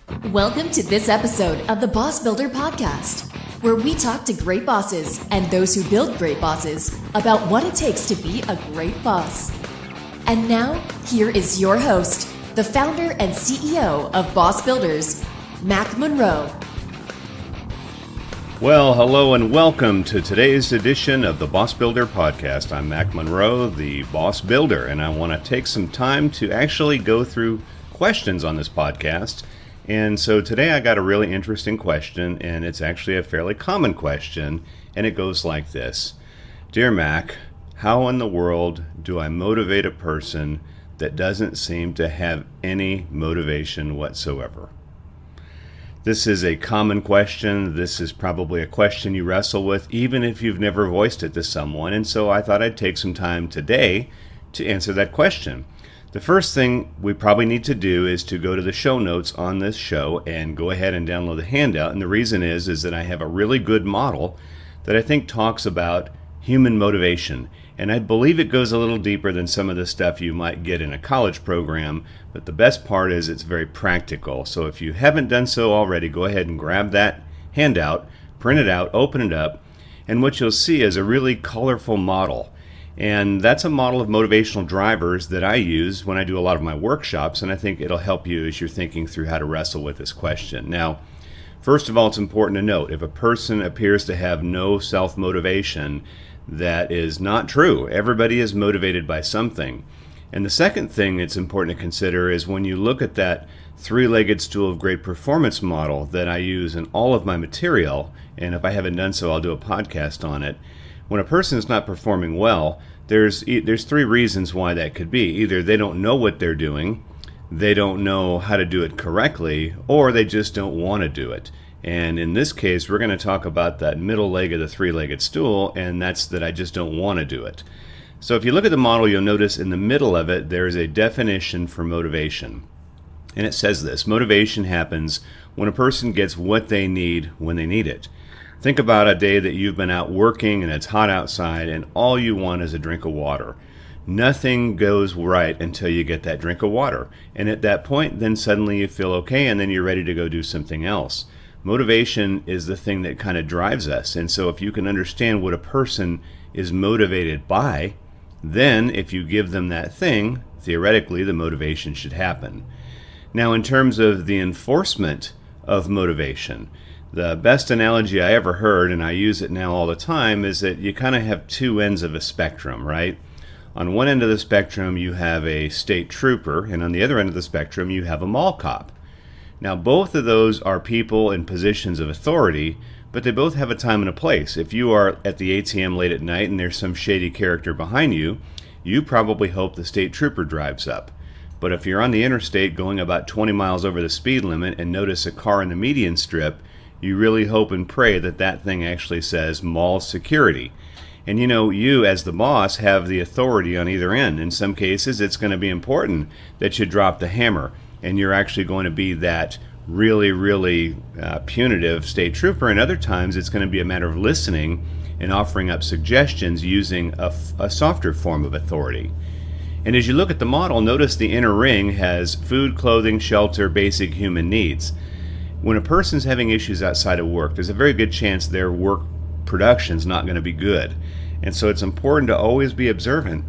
Welcome to this episode of the Boss Builder Podcast, where we talk to great bosses and those who build great bosses about what it takes to be a great boss. And now, here is your host, the founder and CEO of Boss Builders, Mac Monroe. Well, hello and welcome to today's edition of the Boss Builder Podcast. I'm Mac Monroe, the Boss Builder, and I want to take some time to actually go through questions on this podcast. And so today I got a really interesting question, and it's actually a fairly common question, and it goes like this. Dear Mac, how in the world do I motivate a person that doesn't seem to have any motivation whatsoever? This is a common question. This is probably a question you wrestle with, even if you've never voiced it to someone. And so I thought I'd take some time today to answer that question. The first thing we probably need to do is to go to the show notes on this show and go ahead and download the handout. And the reason is that I have a really good model that I think talks about human motivation. And I believe it goes a little deeper than some of the stuff you might get in a college program. But the best part is it's very practical. So if you haven't done so already, go ahead and grab that handout, print it out, open it up. And what you'll see is a really colorful model. And that's a model of motivational drivers that I use when I do a lot of my workshops, and I think it'll help you as you're thinking through how to wrestle with this question. Now, first of all, it's important to note, if a person appears to have no self-motivation, that is not true. Everybody is motivated by something. And the second thing it's important to consider is when you look at that three-legged stool of great performance model that I use in all of my material, and if I haven't done so, I'll do a podcast on it. When a person is not performing well, there's three reasons why that could be. Either they don't know what they're doing, they don't know how to do it correctly, or they just don't want to do it. And in this case, we're going to talk about that middle leg of the three-legged stool, and that's that I just don't want to do it. So if you look at the model, you'll notice in the middle of it, there's a definition for motivation. And it says this: motivation happens when a person gets what they need when they need it. Think about a day that you've been out working and it's hot outside and all you want is a drink of water. Nothing goes right until you get that drink of water. And at that point, then suddenly you feel okay and then you're ready to go do something else. Motivation is the thing that kind of drives us. And so if you can understand what a person is motivated by, then if you give them that thing, theoretically the motivation should happen. Now, in terms of the enforcement of motivation, the best analogy I ever heard, and I use it now all the time, is that you kind of have two ends of a spectrum, right? On one end of the spectrum, you have a state trooper, and on the other end of the spectrum, you have a mall cop. Now, both of those are people in positions of authority, but they both have a time and a place. If you are at the ATM late at night and there's some shady character behind you, you probably hope the state trooper drives up. But if you're on the interstate going about 20 miles over the speed limit and notice a car in the median strip, you really hope and pray that that thing actually says mall security. And you as the boss have the authority on either end. In some cases, it's going to be important that you drop the hammer and you're actually going to be that really, really punitive state trooper. And other times, it's going to be a matter of listening and offering up suggestions using a softer form of authority. And as you look at the model, notice the inner ring has food, clothing, shelter, basic human needs. When a person's having issues outside of work, there's a very good chance their work production's not going to be good. And so it's important to always be observant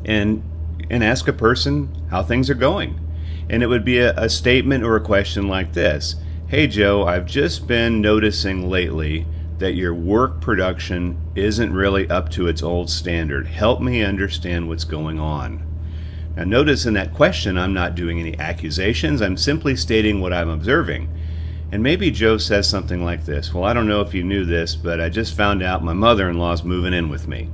and ask a person how things are going. And it would be a statement or a question like this: hey Joe, I've just been noticing lately that your work production isn't really up to its old standard. Help me understand what's going on. Now notice in that question, I'm not doing any accusations. I'm simply stating what I'm observing. And maybe Joe says something like this: well, I don't know if you knew this, but I just found out my mother-in-law's moving in with me.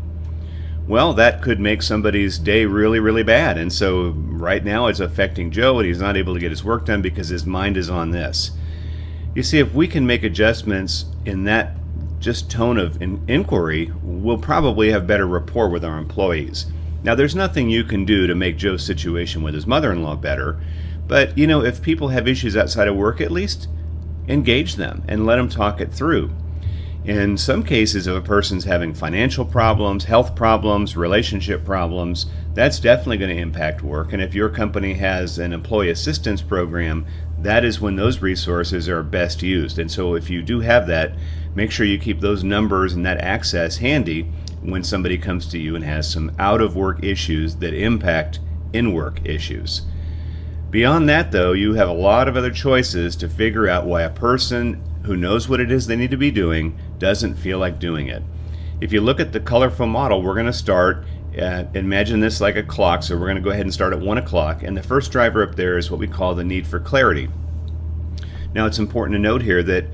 Well, that could make somebody's day really, really bad. And so right now it's affecting Joe and he's not able to get his work done because his mind is on this. You see, if we can make adjustments in that just tone of inquiry, we'll probably have better rapport with our employees. Now, there's nothing you can do to make Joe's situation with his mother-in-law better, but if people have issues outside of work, at least engage them and let them talk it through. In some cases, if a person's having financial problems, health problems, relationship problems, that's definitely going to impact work. And if your company has an employee assistance program, that is when those resources are best used. And so if you do have that, make sure you keep those numbers and that access handy when somebody comes to you and has some out-of-work issues that impact in-work issues. Beyond that, though, you have a lot of other choices to figure out why a person who knows what it is they need to be doing doesn't feel like doing it. If you look at the colorful model, we're going to start imagine this like a clock, so we're going to go ahead and start at 1 o'clock, and the first driver up there is what we call the need for clarity. Now, it's important to note here that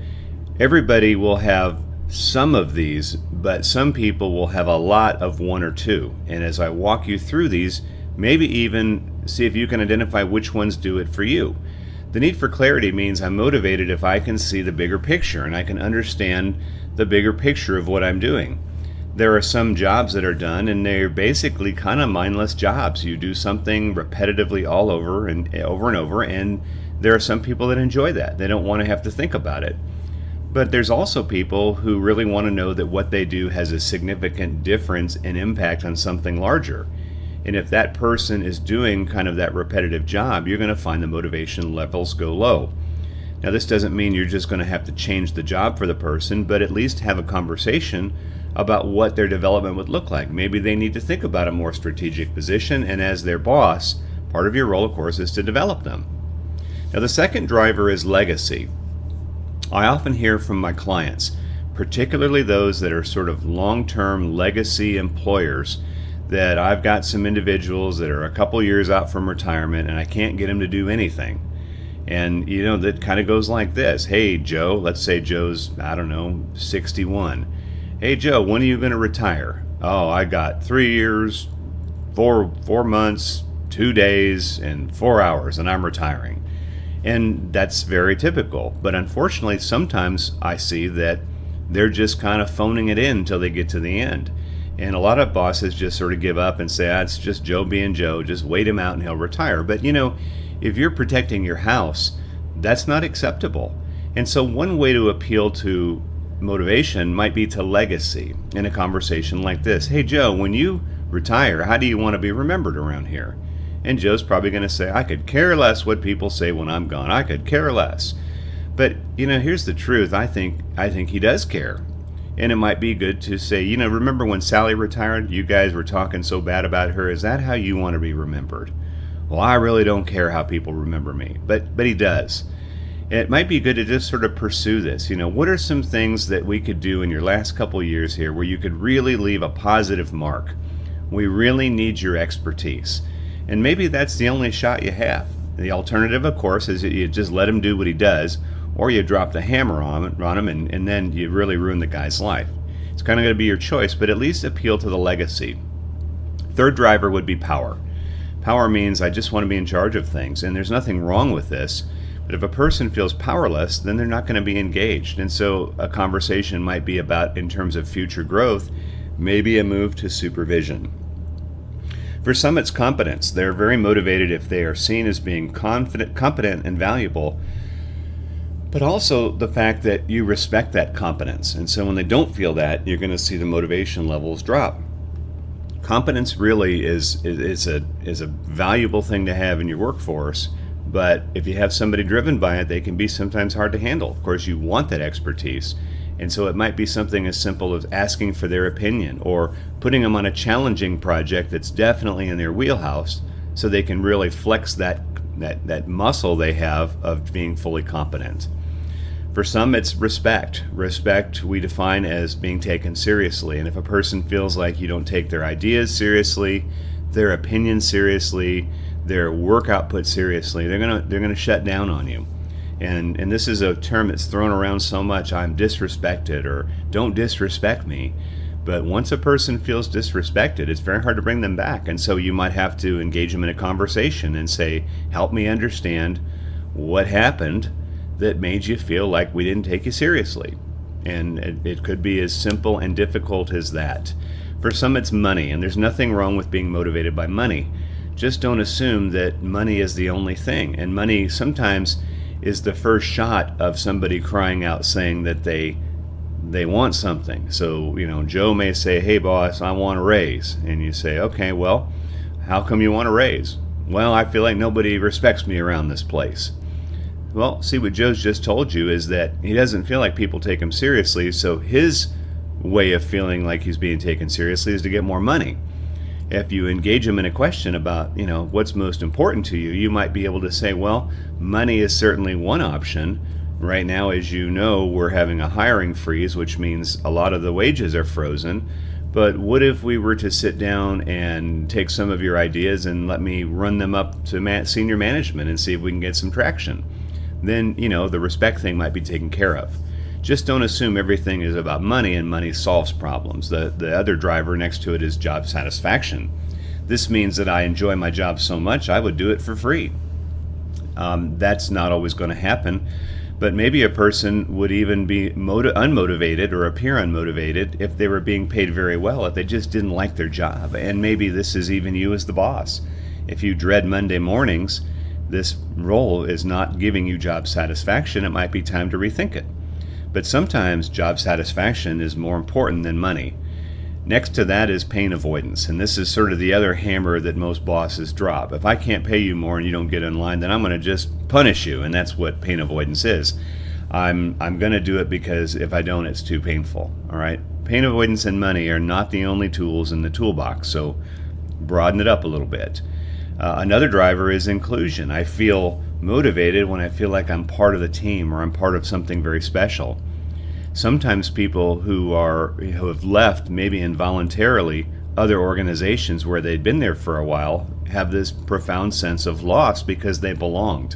everybody will have some of these, but some people will have a lot of one or two. And as I walk you through these, maybe even see if you can identify which ones do it for you. The need for clarity means I'm motivated if I can see the bigger picture and I can understand the bigger picture of what I'm doing. There are some jobs that are done and they're basically kind of mindless jobs. You do something repetitively all over and over, and there are some people that enjoy that. They don't want to have to think about it. But there's also people who really want to know that what they do has a significant difference and impact on something larger. And if that person is doing kind of that repetitive job, you're going to find the motivation levels go low. Now, this doesn't mean you're just going to have to change the job for the person, but at least have a conversation about what their development would look like. Maybe they need to think about a more strategic position, and as their boss, part of your role, of course, is to develop them. Now, the second driver is legacy. I often hear from my clients, particularly those that are sort of long-term legacy employers, that I've got some individuals that are a couple years out from retirement and I can't get them to do anything. And, that kind of goes like this. Hey, Joe, let's say Joe's, 61. Hey, Joe, when are you going to retire? Oh, I got 3 years, 4 months, 2 days, and 4 hours, and I'm retiring. And that's very typical. But unfortunately, sometimes I see that they're just kind of phoning it in until they get to the end. And a lot of bosses just sort of give up and say, it's just Joe being Joe, just wait him out and he'll retire. But if you're protecting your house, that's not acceptable. And so one way to appeal to motivation might be to legacy in a conversation like this. Hey, Joe, when you retire, how do you want to be remembered around here? And Joe's probably going to say, I could care less what people say when I'm gone. I could care less. But, here's the truth. I think he does care. And it might be good to say, remember when Sally retired? You guys were talking so bad about her. Is that how you want to be remembered? Well, I really don't care how people remember me. But he does. And it might be good to just sort of pursue this. What are some things that we could do in your last couple years here where you could really leave a positive mark? We really need your expertise. And maybe that's the only shot you have. The alternative, of course, is that you just let him do what he does, or you drop the hammer on him and then you really ruin the guy's life. It's kind of going to be your choice, but at least appeal to the legacy. Third driver would be power. Power means I just want to be in charge of things, and there's nothing wrong with this. But if a person feels powerless, then they're not going to be engaged. And so a conversation might be about, in terms of future growth, maybe a move to supervision. For some, it's competence. They're very motivated if they are seen as being competent and valuable, but also the fact that you respect that competence. And so when they don't feel that, you're going to see the motivation levels drop. Competence really is a valuable thing to have in your workforce, but if you have somebody driven by it, they can be sometimes hard to handle. Of course, you want that expertise. And so it might be something as simple as asking for their opinion or putting them on a challenging project that's definitely in their wheelhouse so they can really flex that muscle they have of being fully competent. For some, it's respect. Respect we define as being taken seriously. And if a person feels like you don't take their ideas seriously, their opinions seriously, their work output seriously, they're gonna shut down on you. And this is a term that's thrown around so much, I'm disrespected, or don't disrespect me. But once a person feels disrespected, it's very hard to bring them back. And so you might have to engage them in a conversation and say, help me understand what happened that made you feel like we didn't take you seriously. And it could be as simple and difficult as that. For some, it's money, and there's nothing wrong with being motivated by money. Just don't assume that money is the only thing. And money sometimes is the first shot of somebody crying out saying that they they want something. So, Joe may say, hey boss, I want a raise. And you say, okay, well, how come you want a raise? Well, I feel like nobody respects me around this place. Well, see, what Joe's just told you is that he doesn't feel like people take him seriously, so his way of feeling like he's being taken seriously is to get more money. If you engage him in a question about, what's most important to you, you might be able to say, well, money is certainly one option. Right now, as you know, we're having a hiring freeze, which means a lot of the wages are frozen. But what if we were to sit down and take some of your ideas and let me run them up to senior management and see if we can get some traction? Then, the respect thing might be taken care of. Just don't assume everything is about money and money solves problems. The other driver next to it is job satisfaction. This means that I enjoy my job so much I would do it for free. That's not always going to happen, but maybe a person would even be unmotivated or appear unmotivated if they were being paid very well, if they just didn't like their job. And maybe this is even you as the boss. If you dread Monday mornings, this role is not giving you job satisfaction. It might be time to rethink it. But sometimes job satisfaction is more important than money. Next to that is pain avoidance, and this is sort of the other hammer that most bosses drop. If I can't pay you more and you don't get in line, then I'm going to just punish you, and that's what pain avoidance is. I'm going to do it because if I don't, it's too painful. All right? Pain avoidance and money are not the only tools in the toolbox, so broaden it up a little bit. Another driver is inclusion. I feel motivated when I feel like I'm part of the team or I'm part of something very special. Sometimes people who have left, maybe involuntarily, other organizations where they'd been there for a while have this profound sense of loss because they belonged.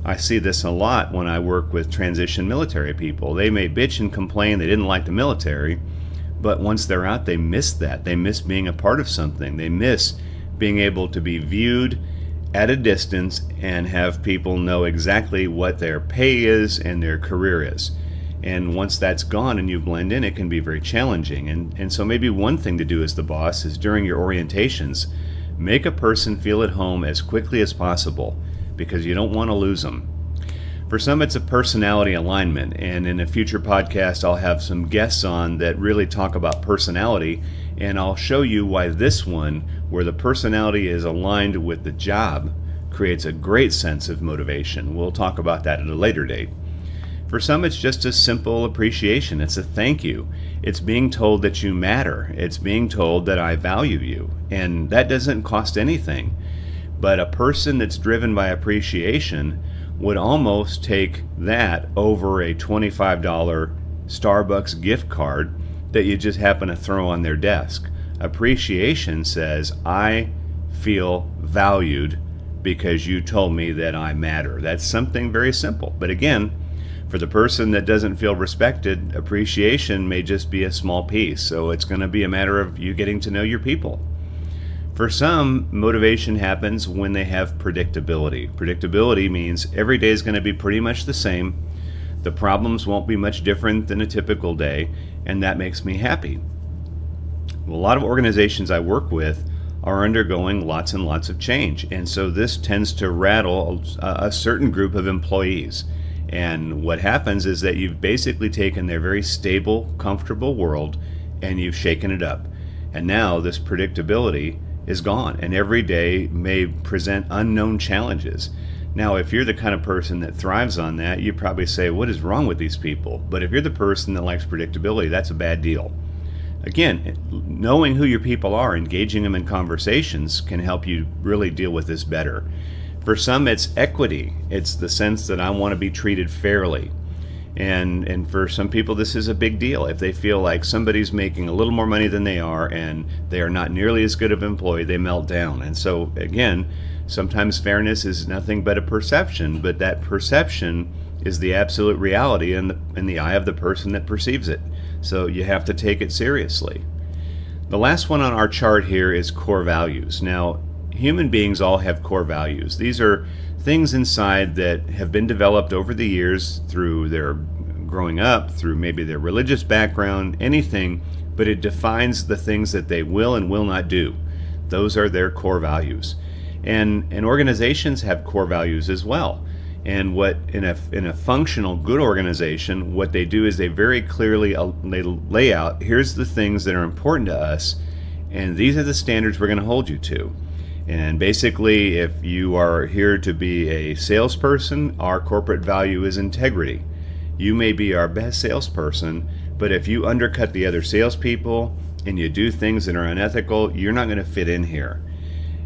I see this a lot when I work with transition military people. They may bitch and complain they didn't like the military, but once they're out, they miss that. They miss being a part of something. They miss being able to be viewed at a distance and have people know exactly what their pay is and their career is. And once that's gone and you blend in, it can be very challenging. And so maybe one thing to do as the boss is during your orientations, make a person feel at home as quickly as possible because you don't want to lose them. For some, it's a personality alignment. And in a future podcast, I'll have some guests on that really talk about personality. And I'll show you why this one, where the personality is aligned with the job, creates a great sense of motivation. We'll talk about that at a later date. For some, it's just a simple appreciation. It's a thank you. It's being told that you matter. It's being told that I value you. And that doesn't cost anything. But a person that's driven by appreciation would almost take that over a $25 Starbucks gift card that you just happen to throw on their desk. Appreciation says, I feel valued because you told me that I matter. That's something very simple. But again, for the person that doesn't feel respected, appreciation may just be a small piece. So it's going to be a matter of you getting to know your people. For some, motivation happens when they have predictability. Predictability means every day is going to be pretty much the same. The problems won't be much different than a typical day, and that makes me happy. Well, a lot of organizations I work with are undergoing lots and lots of change, and so this tends to rattle a certain group of employees. And what happens is that you've basically taken their very stable, comfortable world and you've shaken it up. And now this predictability is gone, and every day may present unknown challenges. Now, if you're the kind of person that thrives on that, you probably say, what is wrong with these people? But if you're the person that likes predictability, that's a bad deal. Again, knowing who your people are, engaging them in conversations can help you really deal with this better. For some, it's equity. It's the sense that I want to be treated fairly. And for some people, this is a big deal. If they feel like somebody's making a little more money than they are and they are not nearly as good of an employee, they melt down. And so, again, sometimes fairness is nothing but a perception, but that perception is the absolute reality in the eye of the person that perceives it. So you have to take it seriously. The last one on our chart here is core values. Now, human beings all have core values. These are things inside that have been developed over the years through their growing up, through maybe their religious background, anything, but it defines the things that they will and will not do. Those are their core values. And organizations have core values as well. And what in a functional good organization, what they do is they very clearly they lay out, here's the things that are important to us, and these are the standards we're going to hold you to. And basically, if you are here to be a salesperson, our corporate value is integrity. You may be our best salesperson, but if you undercut the other salespeople and you do things that are unethical, you're not going to fit in here.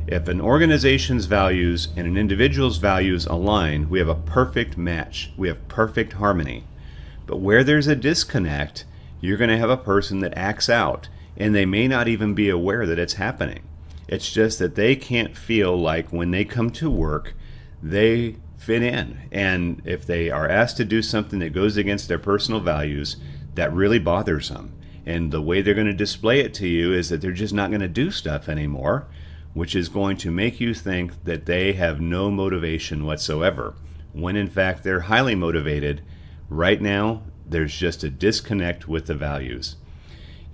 If an organization's values and an individual's values align, we have a perfect match. We have perfect harmony. But where there's a disconnect, you're going to have a person that acts out, and they may not even be aware that it's happening. It's just that they can't feel like when they come to work, they fit in. And if they are asked to do something that goes against their personal values, that really bothers them. And the way they're going to display it to you is that they're just not going to do stuff anymore, which is going to make you think that they have no motivation whatsoever, when in fact they're highly motivated. Right now, there's just a disconnect with the values.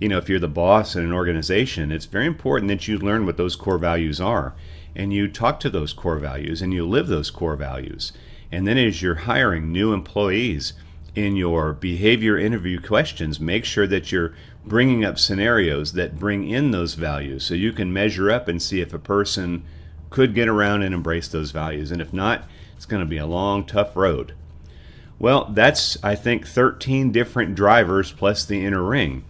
You know, if you're the boss in an organization, it's very important that you learn what those core values are, and you talk to those core values, and you live those core values. And then as you're hiring new employees, in your behavior interview questions, make sure that you're bringing up scenarios that bring in those values so you can measure up and see if a person could get around and embrace those values. And if not, it's going to be a long, tough road. Well, that's, I think, 13 different drivers plus the inner ring.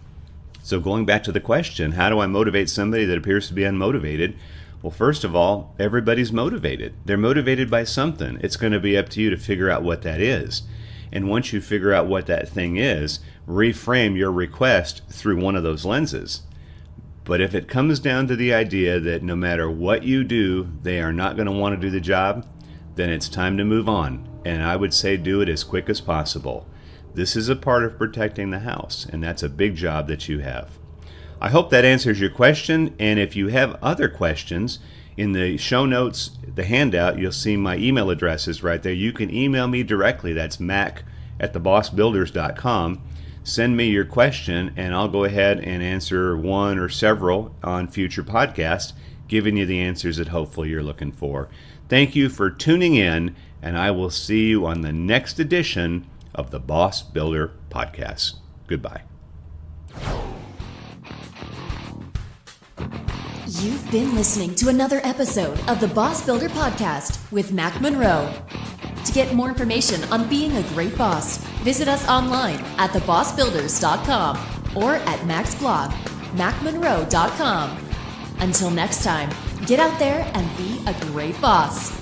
So going back to the question, how do I motivate somebody that appears to be unmotivated? Well, first of all, everybody's motivated. They're motivated by something. It's going to be up to you to figure out what that is. And once you figure out what that thing is, reframe your request through one of those lenses. But if it comes down to the idea that no matter what you do, they are not going to want to do the job, then it's time to move on. And I would say do it as quick as possible. This is a part of protecting the house, and that's a big job that you have. I hope that answers your question, and if you have other questions, in the show notes, the handout, you'll see my email addresses right there. You can email me directly. That's mac@thebossbuilders.com. Send me your question, and I'll go ahead and answer one or several on future podcasts, giving you the answers that hopefully you're looking for. Thank you for tuning in, and I will see you on the next edition of the Boss Builder Podcast. Goodbye. You've been listening to another episode of the Boss Builder Podcast with Mac Monroe. To get more information on being a great boss, visit us online at thebossbuilders.com or at Mac's blog, macmonroe.com. Until next time, get out there and be a great boss.